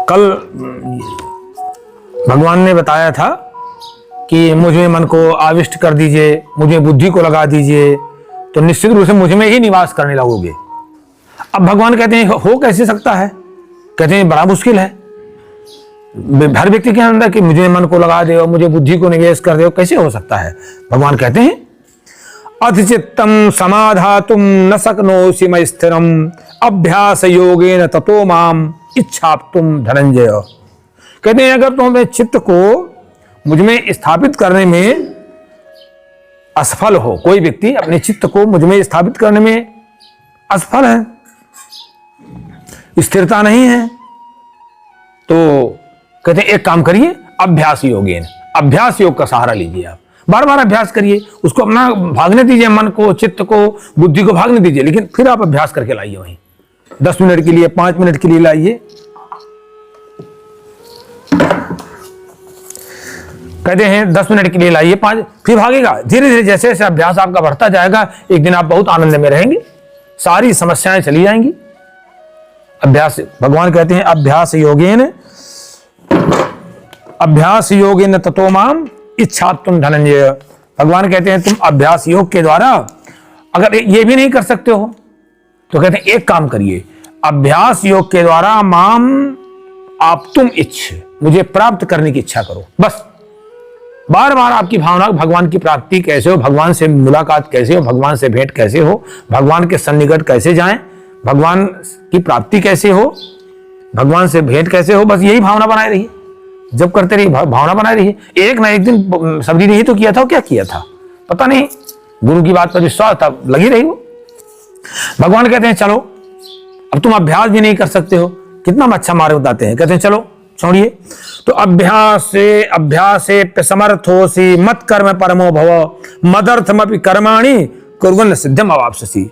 कल भगवान ने बताया था कि मुझे मन को आविष्ट कर दीजिए, मुझे बुद्धि को लगा दीजिए, तो निश्चित रूप से मुझ में ही निवास करने लगोगे। अब भगवान कहते हैं हो कैसे सकता है? कहते हैं बड़ा मुश्किल है हर व्यक्ति के अंदर कि मुझे मन को लगा दे और मुझे बुद्धि को निवेश कर दे, कैसे हो सकता है? भगवान कहते हैं अधिचित्तम समाधातुम न शक्नोषि मयि स्थिरम अभ्यास योगेन ततो माम इच्छाप्तुम धनंजय। कहते हैं अगर तुम अपने चित्त को मुझ में स्थापित करने में असफल हो, कोई व्यक्ति अपने चित्त को मुझ में स्थापित करने में असफल है, स्थिरता नहीं है, तो कहते हैं एक काम करिए अभ्यास योगेन, अभ्यास योग का सहारा लीजिए। आप बार बार अभ्यास करिए, उसको अपना भागने दीजिए, मन को, चित्त को, बुद्धि को भागने दीजिए, लेकिन फिर आप अभ्यास करके लाइए वहीं 10 मिनट के लिए, 5 मिनट के लिए लाइए। कहते हैं 10 मिनट के लिए लाइए, 5, फिर भागेगा। धीरे धीरे जैसे जैसे अभ्यास आपका बढ़ता जाएगा, एक दिन आप बहुत आनंद में रहेंगे, सारी समस्याएं चली जाएंगी। अभ्यास, भगवान कहते हैं अभ्यास योगेन ततो माम इच्छाप्तुम धनंजय। भगवान कहते हैं तुम अभ्यास योग के द्वारा अगर ये भी नहीं कर सकते हो तो कहते हैं एक काम करिए, अभ्यास योग के द्वारा माम आप तुम इच्छ, मुझे प्राप्त करने की इच्छा करो। बस बार बार आपकी भावना भगवान की प्राप्ति कैसे हो, भगवान से मुलाकात कैसे हो, भगवान से भेंट कैसे हो, भगवान के सन्निकट कैसे जाएं, भगवान की प्राप्ति कैसे हो, भगवान से भेंट कैसे हो, बस यही भावना बनाए रहिए। जब करते रहिए भावना बनाए रहिए। एक ना एक दिन सबरी ने ही तो किया था, क्या किया था पता नहीं, गुरु की बात पर विश्वास था, लगी रही वो। भगवान कहते हैं चलो, अब तुम अभ्यास भी नहीं कर सकते हो, कितना अच्छा मार्ग बताते हैं। कहते हैं चलो छोड़िए, तो अभ्यास से समर्थोसी मत कर्म परमो भव मदर्थमपि कर्माणि कुर्वन् सिद्धिम अवाप्स्यसि।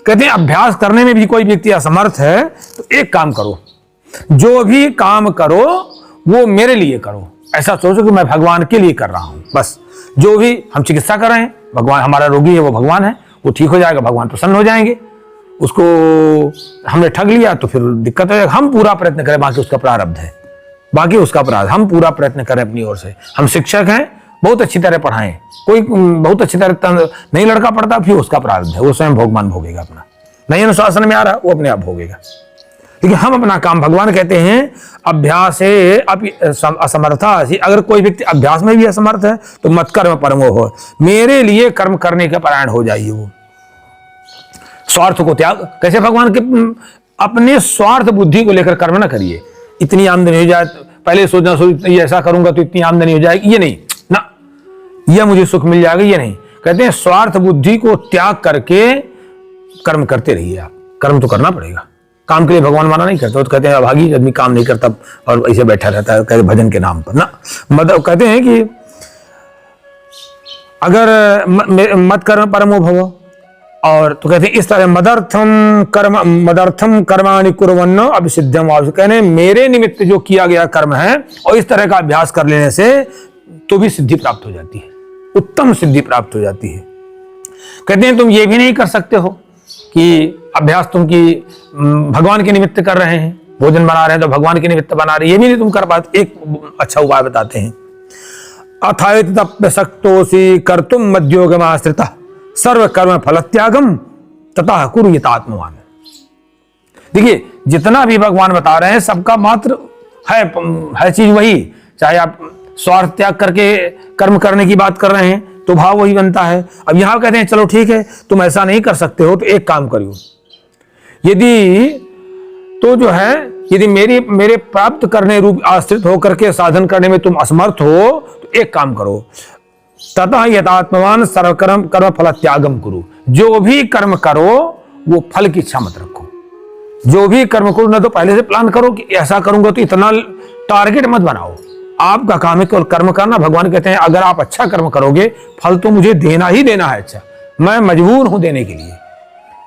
कहते हैं अभ्यास करने में भी कोई व्यक्ति असमर्थ है तो एक काम करो, जो भी काम करो वो मेरे लिए करो। ऐसा सोचो कि मैं भगवान के लिए कर रहा हूं। बस जो भी हम चिकित्सा कर रहे हैं, भगवान हमारा रोगी है, वो भगवान है, वो ठीक हो जाएगा, भगवान प्रसन्न हो जाएंगे। उसको हमने ठग लिया तो फिर दिक्कत हो जाएगा। हम पूरा प्रयत्न करें, बाकी उसका प्रारब्ध है, बाकी उसका अपराध, हम पूरा प्रयत्न करें अपनी ओर से। हम शिक्षक हैं, बहुत अच्छी तरह पढ़ाएं, कोई बहुत अच्छी तरह नहीं लड़का पढ़ता, फिर उसका प्रारब्ध है, वो स्वयं भोगमान भोगेगा अपना। नहीं अनुशासन में आ रहा, वो अपने आप भोगेगा। लेकिन हम अपना काम, भगवान कहते हैं अभ्यास असमर्था। अगर कोई व्यक्ति अभ्यास में भी असमर्थ है तो मत कर्म परमो हो, मेरे लिए कर्म करने का परायण हो जाइए। वो स्वार्थ को त्याग, कैसे भगवान के, अपने स्वार्थ बुद्धि को लेकर कर्म ना करिए। इतनी आमदनी हो जाए, पहले सोचना ये ऐसा करूंगा तो इतनी आमदनी हो जाएगी, ये नहीं ना, यह मुझे सुख मिल जाएगा, ये नहीं। कहते हैं स्वार्थ बुद्धि को त्याग करके कर्म करते रहिए। आप कर्म तो करना पड़ेगा, काम के लिए भगवान मना नहीं करते। तो कहते हैं अभागी आदमी काम नहीं करता और ऐसे बैठा रहता है, कहते भजन के नाम पर ना। मतलब कहते हैं कि अगर मत कर्म परमो भव, और तो कहते हैं इस तरह मदर्थम कर्माणि कुर्वन्न अभिसिद्धम। कहने मेरे निमित्त जो किया गया कर्म है और इस तरह का अभ्यास कर लेने से तो भी सिद्धि प्राप्त हो जाती है, उत्तम सिद्धि प्राप्त हो जाती है। कहते हैं तुम ये भी नहीं कर सकते हो कि अभ्यास तुम की भगवान के निमित्त कर रहे हैं, भोजन बना रहे हैं तो भगवान के निमित्त बना रहे हैं, ये भी नहीं तुम कर पाते। एक अच्छा उपाय बताते हैं, अथायत तप्यशक्तोषि कर्तुम मद्योगमाश्रितः सर्व कर्म फल त्यागम तथा कुरु यतात्मवान। देखिए जितना भी भगवान बता रहे हैं सबका मात्र है चीज वही। चाहे आप स्वार्थ त्याग करके कर्म करने की बात कर रहे हैं तो भाव वही बनता है। अब यहां कहते हैं चलो ठीक है, तुम ऐसा नहीं कर सकते हो तो एक काम करियो, यदि मेरे प्राप्त करने रूप आश्रित होकर के साधन करने में तुम असमर्थ हो तो एक काम करो, ततः यथात्मवान सर्वकर्म कर्म फल त्यागम कुरु। जो भी कर्म करो वो फल की इच्छा मत रखो। जो भी कर्म करो ना तो पहले से प्लान करो कि ऐसा करूंगा तो इतना टारगेट मत बनाओ। आपका काम है केवल कर्म करना। भगवान कहते हैं अगर आप अच्छा कर्म करोगे फल तो मुझे देना ही देना है, अच्छा मैं मजबूर हूं देने के लिए।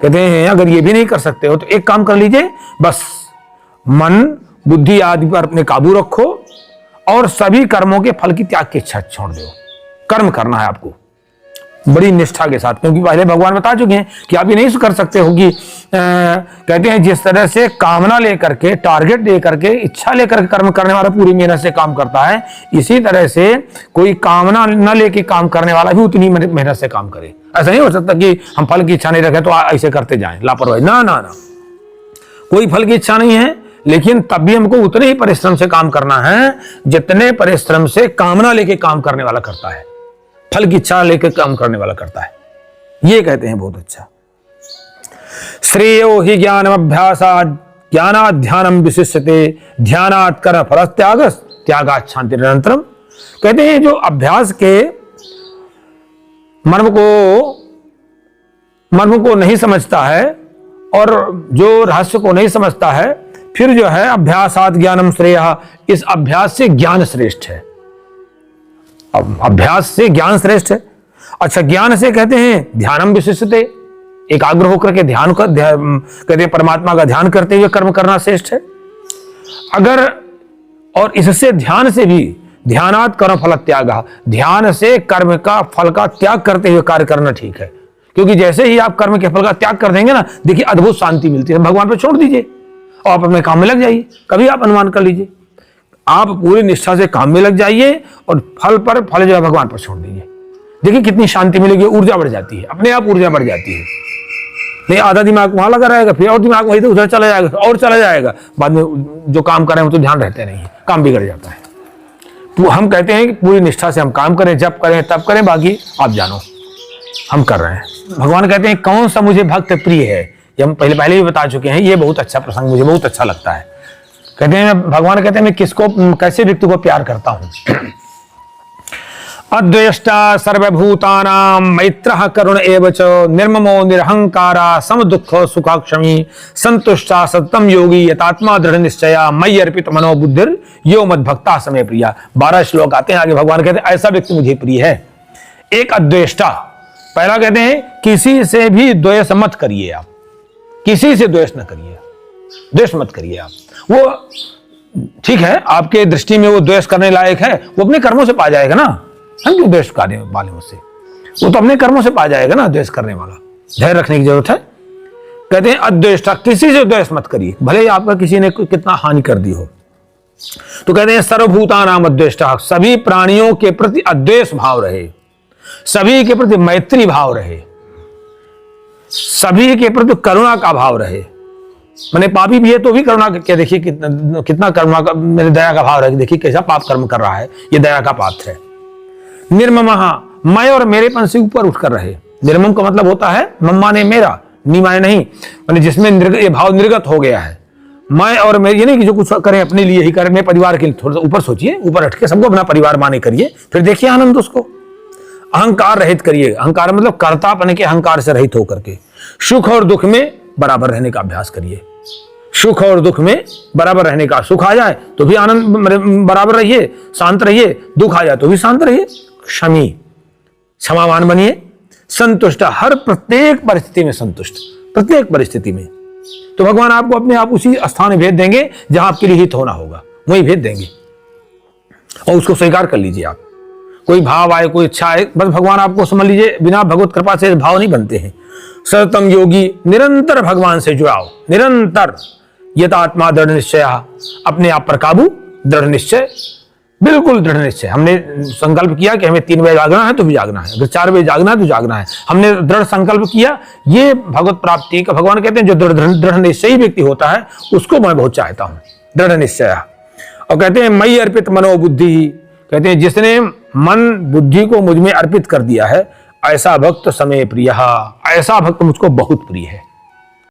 कहते हैं अगर ये भी नहीं कर सकते हो तो एक काम कर लीजिए, बस मन बुद्धि आदि पर अपने काबू रखो और सभी कर्मों के फल की त्याग की इच्छा छोड़ दो। कर्म करना है आपको, बड़ी निष्ठा के साथ, क्योंकि पहले भगवान बता चुके हैं कि आप ये नहीं कर सकते हो कि कहते हैं जिस तरह से कामना लेकर के, टारगेट लेकर के, इच्छा लेकर के कर्म करने वाला पूरी मेहनत से काम करता है, इसी तरह से कोई कामना न लेके काम करने वाला भी उतनी मेहनत से काम करे। ऐसा नहीं हो सकता कि हम फल की इच्छा नहीं रखें तो ऐसे करते जाएं लापरवाही, ना ना ना, कोई फल की इच्छा नहीं है, लेकिन तब भी हमको उतने ही परिश्रम से काम करना है जितने परिश्रम से कामना लेके काम करने वाला करता है, फल की इच्छा लेकर काम करने वाला करता है। ये कहते हैं बहुत अच्छा। श्रेयो ही ज्ञानम अभ्यासात् ज्ञानात् ध्यानम विशिष्यते ध्यानात् कर्म फल त्यागस् त्यागात् शांति निरंतरम। कहते हैं जो अभ्यास के मर्म को नहीं समझता है और जो रहस्य को नहीं समझता है, फिर जो है अभ्यासात् ज्ञानम श्रेयः, इस अभ्यास से ज्ञान श्रेष्ठ है। अब अभ्यास से ज्ञान श्रेष्ठ है। अच्छा, ज्ञान से कहते हैं ध्यानम विशिष्यते, एकाग्र होकर के ध्यान कर, कहते हैं परमात्मा का ध्यान करते हुए कर्म करना श्रेष्ठ है। अगर और इससे ध्यान से भी ध्यानात् कर्म फल त्याग, ध्यान से कर्म का फल का त्याग करते हुए कार्य करना ठीक है, क्योंकि जैसे ही आप कर्म के फल का त्याग कर देंगे ना, देखिए अद्भुत शांति मिलती है। भगवान पर छोड़ दीजिए और आप अपने काम में लग जाइए। कभी आप अनुमान कर लीजिए, आप पूरी निष्ठा से काम में लग जाइए और फल जो है भगवान पर छोड़ दीजिए। देखिए कितनी शांति मिलेगी, ऊर्जा बढ़ जाती है, अपने आप ऊर्जा बढ़ जाती है। नहीं आधा दिमाग वहां लगा रहेगा, फिर और दिमाग वहीं उधर चला जाएगा और चला जाएगा, बाद में जो काम कर रहे हैं वो तो ध्यान रहते नहीं है, काम बिगड़ जाता है। तो हम कहते हैं कि पूरी निष्ठा से हम काम करें, जब करें तब करें, बाकी आप जानो हम कर रहे हैं। भगवान कहते हैं कौन सा मुझे भक्त प्रिय है, ये हम पहले भी बता चुके हैं। ये बहुत अच्छा प्रसंग मुझे बहुत अच्छा लगता है। कहते हैं भगवान कहते हैं मैं किसको, कैसे व्यक्ति को प्यार करता हूं। अद्वेष्टा सर्वभूतानां मैत्रः करुण एव च निर्ममो निरहंकारा सम दुख सुखाक्षमी संतुष्टा सततम योगी यतात्मा दृढ़ निश्चया मयि अर्पित मनो बुद्धिर यो मद भक्ता समय प्रिया। 12 श्लोक आते हैं आगे। भगवान कहते हैं ऐसा व्यक्ति मुझे प्रिय है। एक अद्वेष्टा, पहला कहते हैं किसी से भी द्वेष मत करिए, आप किसी से द्वेष न करिए, द्वेष मत करिए आप। वो ठीक है, आपके दृष्टि में वो द्वेष करने लायक है, वो अपने कर्मों से पा जाएगा ना, हम क्यों द्वेष करने वाले उससे, वो तो अपने कर्मों से पा जाएगा ना द्वेष करने वाला। धैर्य रखने की जरूरत है। कहते हैं अद्वेष्टा, किसी से द्वेष मत करिए, भले ही आपका किसी ने कितना हानि कर दी हो। तो कहते हैं सर्वभूतानां अद्वेष्टा, सभी प्राणियों के प्रति अद्वेष भाव रहे, सभी के प्रति मैत्री भाव रहे, सभी के प्रति करुणा का भाव रहे। मैंने पापी भी है तो भी करुणा के, देखिए कितना करुणा का, मेरे दया का भाव रहे, देखिए कैसा पाप कर्म कर रहा है, ये दया का पात्र है। निर्ममः, मैं और मेरेपन से ऊपर उठकर रहे। निर्मम का मतलब होता है मम्मा ने मेरा, नीमाए नहीं, मैंने जिसमें ये भाव निर्गत हो गया है। मैं और मेरे, ये नहीं कि जो कुछ करें अपने लिए ही करें, मेरे परिवार के लिए थोड़ा सा ऊपर सोचिए, ऊपर हट के सबको अपना परिवार माने करिए, फिर देखिए आनंद उसको। अहंकार रहित करिए, अहंकार मतलब कर्तापन के अहंकार से रहित होकर के सुख और दुख में बराबर रहने का अभ्यास करिए। सुख और दुख में बराबर रहने का, सुख आ जाए तो भी आनंद बराबर रहिए, शांत रहिए, दुख आ जाए तो भी शांत रहिए, क्षमी क्षमावान बनिए, संतुष्ट, हर प्रत्येक परिस्थिति में संतुष्ट, प्रत्येक परिस्थिति में। तो भगवान आपको अपने आप उसी स्थान में भेज देंगे जहां आपके लिए हित होना होगा, वहीं भेज देंगे और उसको स्वीकार कर लीजिए। आप कोई भाव आए, कोई इच्छा आए, बस भगवान आपको समझ लीजिए, बिना भगवत कृपा से भाव नहीं बनते हैं। सततम योगी, निरंतर भगवान से जुड़ाओ, निरंतर। यतात्मा दृढ़ निश्चय, अपने आप पर काबू, दृढ़ निश्चय, बिल्कुल दृढ़ निश्चय। हमने संकल्प किया कि हमें 3 बजे जागना है तो भी जागना है, अगर 4 बजे जागना है तो जागना है। हमने दृढ़ संकल्प किया, ये भगवत प्राप्ति का भगवान कहते हैं जो दृढ़ निश्चयी व्यक्ति होता है उसको मैं बहुत चाहता हूं, दृढ़ निश्चय। और कहते हैं मयि अर्पित मनो बुद्धि, कहते हैं जिसने मन बुद्धि को मुझ में अर्पित कर दिया है, ऐसा भक्त समय प्रिय, ऐसा भक्त मुझको बहुत प्रिय है।